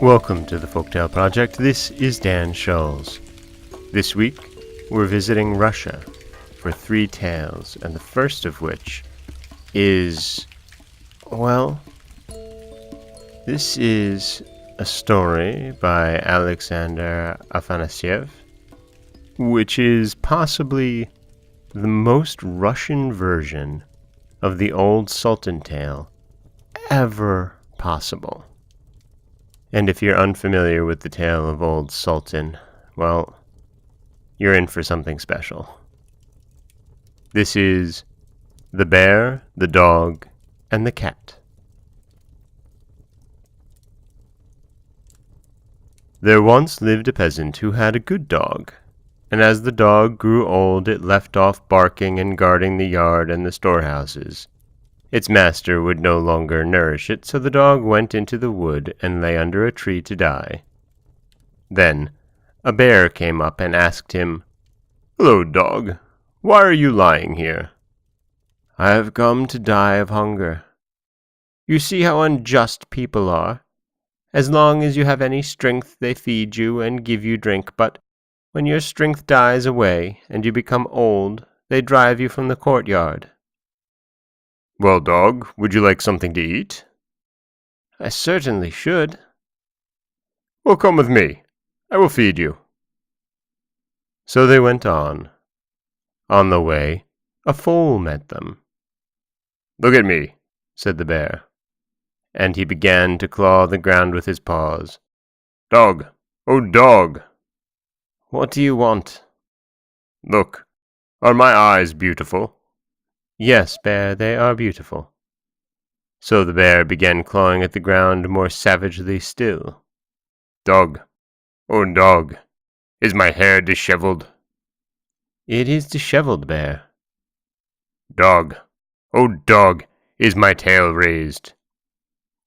Welcome to the Folktale Project. This is Dan Scholes. This week, we're visiting Russia for 3 tales, and the first of which is, this is a story by Alexander Afanasyev, which is possibly the most Russian version of the old Sultan tale ever possible. And if you're unfamiliar with the tale of Old Sultan, well, you're in for something special. This is The Bear, the Dog, and the Cat. There once lived a peasant who had a good dog, and as the dog grew old it left off barking and guarding the yard and the storehouses. Its master would no longer nourish it, so the dog went into the wood and lay under a tree to die. Then a bear came up and asked him, "Hello, dog. Why are you lying here?" "I have come to die of hunger. You see how unjust people are. As long as you have any strength, they feed you and give you drink, but when your strength dies away and you become old, they drive you from the courtyard." "Well, dog, would you like something to eat?" "I certainly should." "Well, come with me. I will feed you." So they went on. On the way, a foal met them. "Look at me," said the bear, and he began to claw the ground with his paws. "Dog, oh dog!" "What do you want?" "Look, are my eyes beautiful?" "Yes, bear, they are beautiful." So the bear began clawing at the ground more savagely still. "Dog, oh dog, is my hair disheveled?" "It is disheveled, bear." "Dog, oh dog, is my tail raised?"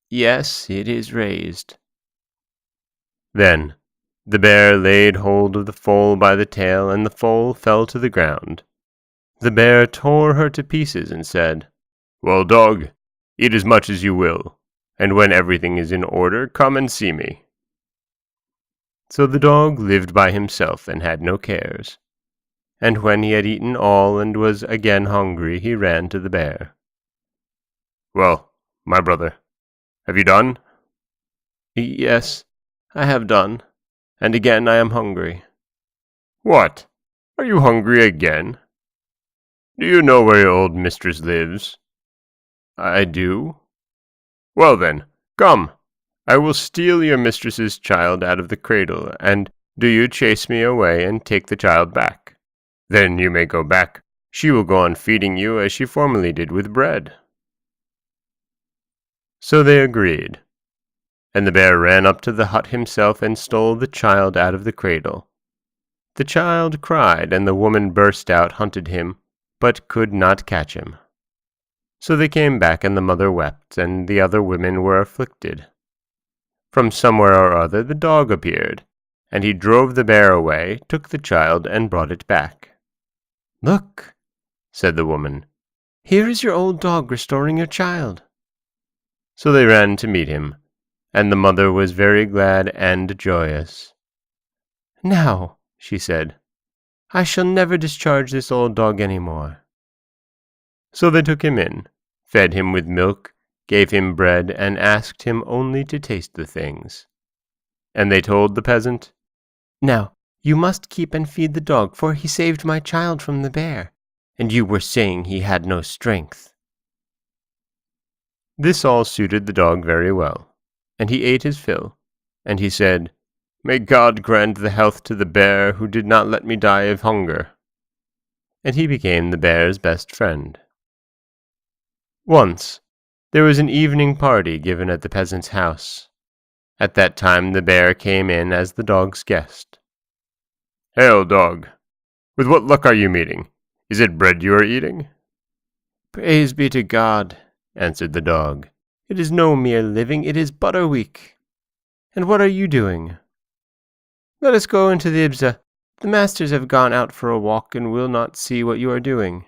"Yes, it is raised." Then the bear laid hold of the foal by the tail, and the foal fell to the ground. The bear tore her to pieces and said, "Well, dog, eat as much as you will, and when everything is in order, come and see me." So the dog lived by himself and had no cares. And when he had eaten all and was again hungry, he ran to the bear. "Well, my brother, have you done?" "Yes, I have done, and again I am hungry." "What? Are you hungry again? Do you know where your old mistress lives?" "I do." "Well then, come, I will steal your mistress's child out of the cradle, and do you chase me away and take the child back. Then you may go back. She will go on feeding you as she formerly did with bread." So they agreed, and the bear ran up to the hut himself and stole the child out of the cradle. The child cried, and the woman burst out, hunted him, but could not catch him. So they came back, and the mother wept, and the other women were afflicted. From somewhere or other the dog appeared, and he drove the bear away, took the child, and brought it back. "Look," said the woman, "here is your old dog restoring your child." So they ran to meet him, and the mother was very glad and joyous. "Now," she said, "I shall never discharge this old dog any more." So they took him in, fed him with milk, gave him bread, and asked him only to taste the things. And they told the peasant, "Now, you must keep and feed the dog, for he saved my child from the bear, and you were saying he had no strength." This all suited the dog very well, and he ate his fill, and he said, "May God grant the health to the bear who did not let me die of hunger." And he became the bear's best friend. Once, there was an evening party given at the peasant's house. At that time the bear came in as the dog's guest. "Hail, dog! With what luck are you meeting? Is it bread you are eating?" "Praise be to God," answered the dog. "It is no mere living, it is but a week. And what are you doing?" "Let us go into the Ibza. The masters have gone out for a walk and will not see what you are doing.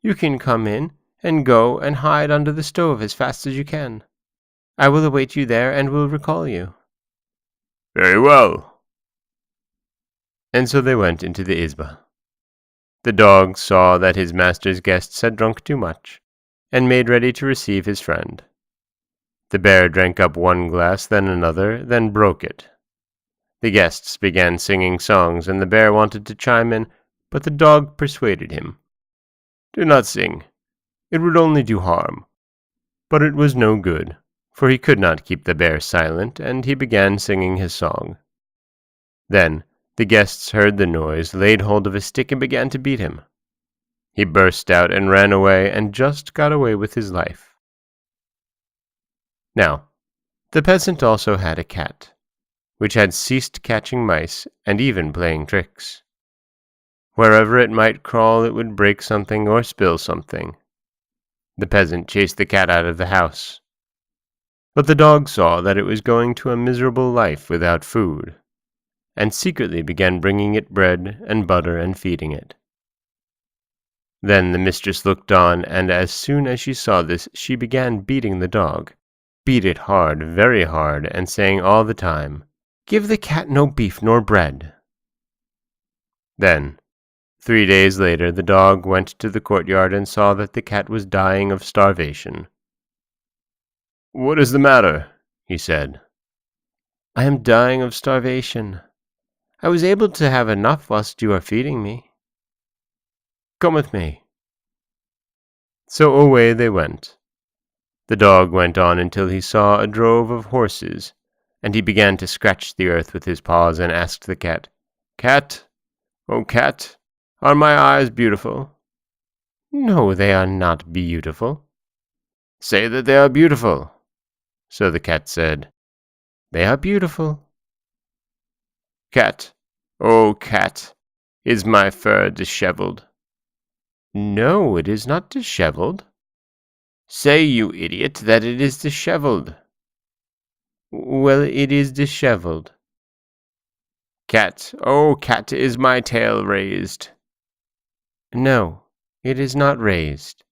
You can come in, and go and hide under the stove as fast as you can. I will await you there and will recall you." Very well. And so they went into the izba. The dog saw that his master's guests had drunk too much, and made ready to receive his friend. The bear drank up one glass, then another, then broke it. The guests began singing songs, and the bear wanted to chime in, but the dog persuaded him. Do not sing. It would only do harm. But it was no good, for he could not keep the bear silent, and he began singing his song. Then the guests heard the noise, laid hold of a stick, and began to beat him. He burst out and ran away, and just got away with his life. Now, the peasant also had a cat, which had ceased catching mice and even playing tricks. Wherever it might crawl, it would break something or spill something. The peasant chased the cat out of the house. But the dog saw that it was going to a miserable life without food, and secretly began bringing it bread and butter and feeding it. Then the mistress looked on, and as soon as she saw this, she began beating the dog, beat it hard, very hard, and saying all the time, "Give the cat no beef nor bread." Then, 3 days later, the dog went to the courtyard and saw that the cat was dying of starvation. "What is the matter?" he said. "I am dying of starvation. I was able to have enough whilst you are feeding me." "Come with me." So away they went. The dog went on until he saw a drove of horses, and he began to scratch the earth with his paws and asked the cat, "Cat, oh cat, are my eyes beautiful?" "No, they are not beautiful." "Say that they are beautiful." So the cat said, "They are beautiful." "Cat, oh cat, is my fur disheveled?" "No, it is not disheveled." "Say, you idiot, that it is disheveled." "Well, it is disheveled." "Cat, oh cat, is my tail raised?" "No, it is not raised."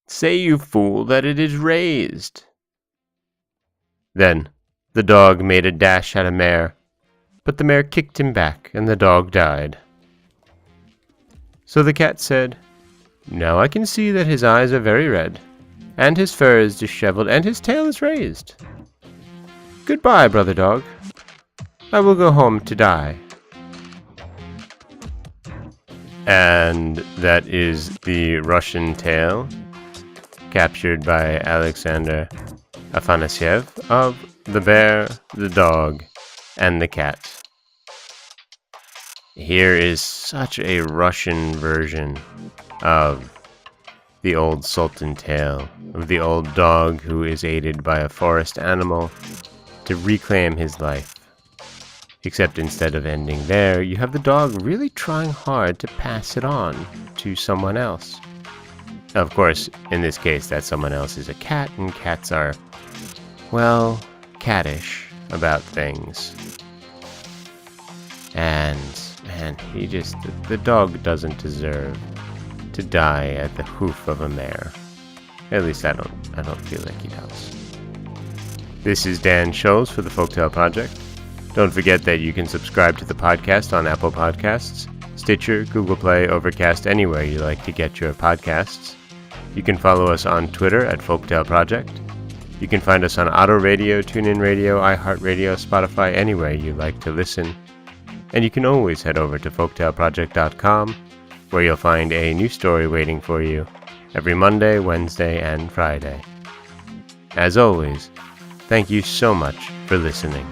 "Say, you fool, that it is raised." Then the dog made a dash at a mare, but the mare kicked him back, and the dog died. So the cat said, "Now I can see that his eyes are very red, and his fur is disheveled, and his tail is raised. Goodbye, brother dog. I will go home to die." And that is the Russian tale, captured by Alexander Afanasyev, of the bear, the dog, and the cat. Here is such a Russian version of the old Sultan tale, of the old dog who is aided by a forest animal to reclaim his life. Except instead of ending there, you have the dog really trying hard to pass it on to someone else. Of course, in this case, that someone else is a cat, and cats are, well, cattish about things. And, man, the dog doesn't deserve to die at the hoof of a mare. At least I don't feel like he does. This is Dan Scholes for the Folktale Project. Don't forget that you can subscribe to the podcast on Apple Podcasts, Stitcher, Google Play, Overcast, anywhere you like to get your podcasts. You can follow us on Twitter at Folktale Project. You can find us on Auto Radio, TuneIn Radio, iHeartRadio, Spotify, anywhere you like to listen. And you can always head over to folktaleproject.com, where you'll find a new story waiting for you every Monday, Wednesday, and Friday. As always, thank you so much for listening.